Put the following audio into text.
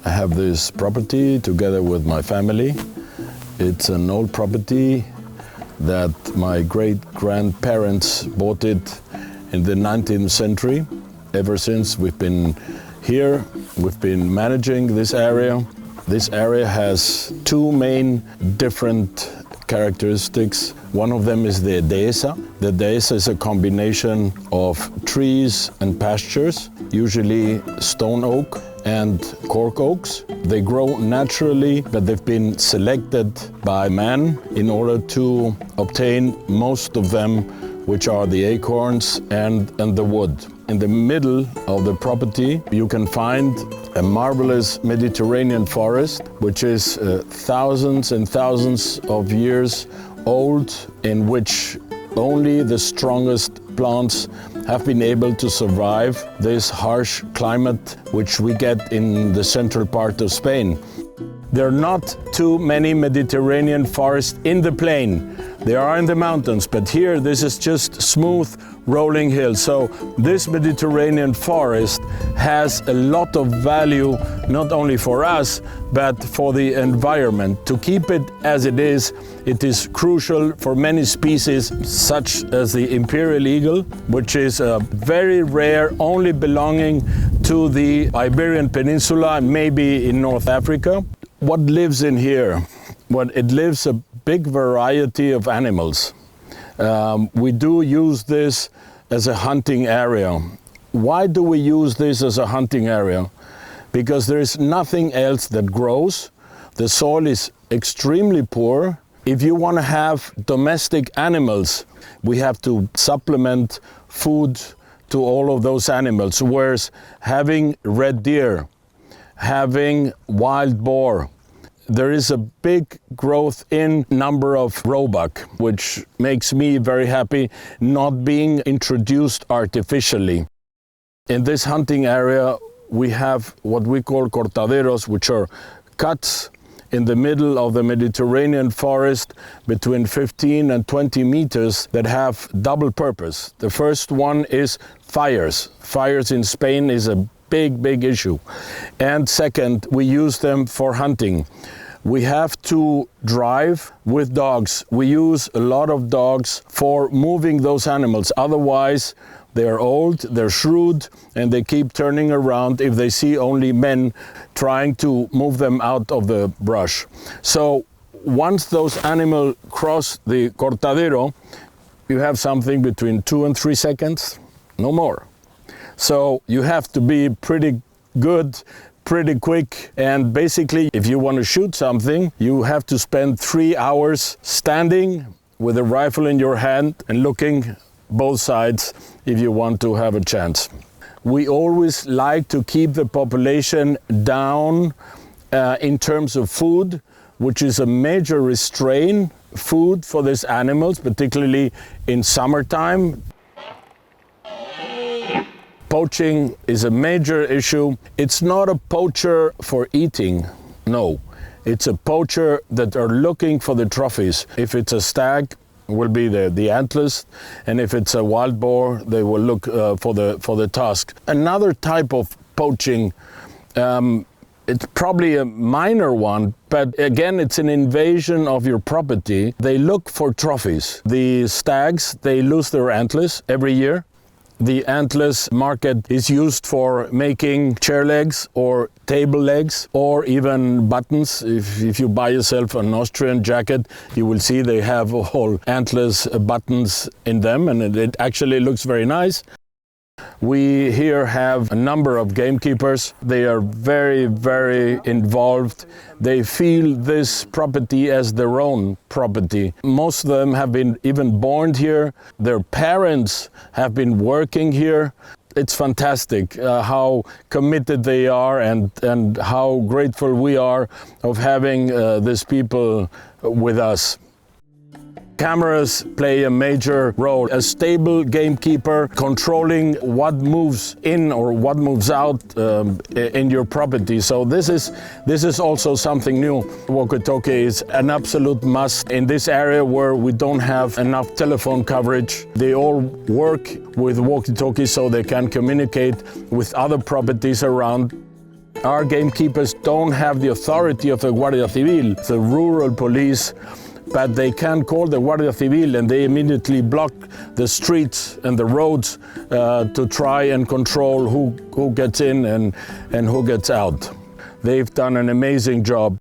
I have this property together with my family. It's an old property that my great-grandparents bought it in the 19th century. Ever since we've been here, we've been managing this area. This area has two main different characteristics. One of them is the dehesa. The dehesa is a combination of trees and pastures, usually stone oak and cork oaks. They grow naturally, but they've been selected by man in order to obtain most of them, which are the acorns and the wood. In the middle of the property, you can find a marvelous Mediterranean forest, which is thousands and thousands of years old, in which only the strongest plants have been able to survive this harsh climate which we get in the central part of Spain. There are not too many Mediterranean forests in the plain. They are in the mountains, but here this is just smooth rolling hills. So this Mediterranean forest has a lot of value, not only for us, but for the environment. To keep it as it is crucial for many species, such as the imperial eagle, which is very rare, only belonging to the Iberian Peninsula and maybe in North Africa. What lives in here? Well, it lives a big variety of animals. We do use this as a hunting area. Why do we use this as a hunting area? Because there is nothing else that grows. The soil is extremely poor. If you want to have domestic animals, we have to supplement food to all of those animals. Whereas having red deer, having wild boar, there is a big growth in number of roebuck, which makes me very happy, not being introduced artificially. In this hunting area, we have what we call cortaderos, which are cuts in the middle of the Mediterranean forest between 15 and 20 meters that have double purpose. The first one is fires. Fires in Spain is a big issue. And second, we use them for hunting. We have to drive with dogs. We use a lot of dogs for moving those animals. Otherwise, they're old, they're shrewd, and they keep turning around if they see only men trying to move them out of the brush. So once those animals cross the cortadero, you have something between 2 and 3 seconds, no more. So you have to be pretty good, pretty quick, and basically if you want to shoot something, you have to spend 3 hours standing with a rifle in your hand and looking both sides if you want to have a chance. We always like to keep the population down in terms of food, which is a major restraint food for these animals, particularly in summertime. Poaching is a major issue. It's not a poacher for eating, no. It's a poacher that are looking for the trophies. If it's a stag, will be the antlers, and if it's a wild boar, they will look for the tusk. Another type of poaching, it's probably a minor one, but again, it's an invasion of your property. They look for trophies. The stags, they lose their antlers every year. The antlers market is used for making chair legs or table legs or even buttons. If you buy yourself an Austrian jacket, you will see they have all antlers buttons in them, and it actually looks very nice. We here have a number of gamekeepers. They are very involved. They feel this property as their own property. Most of them have been even born here. Their parents have been working here. It's fantastic how committed they are and how grateful we are of having these people with us. Cameras play a major role. A stable gamekeeper controlling what moves in or what moves out in your property. So this is also something new. Walkie-talkie is an absolute must in this area where we don't have enough telephone coverage. They all work with walkie-talkies so they can communicate with other properties around. Our gamekeepers don't have the authority of the Guardia Civil, the rural police, but they can call the Guardia Civil and they immediately block the streets and the roads to try and control who gets in and who gets out. They've done an amazing job.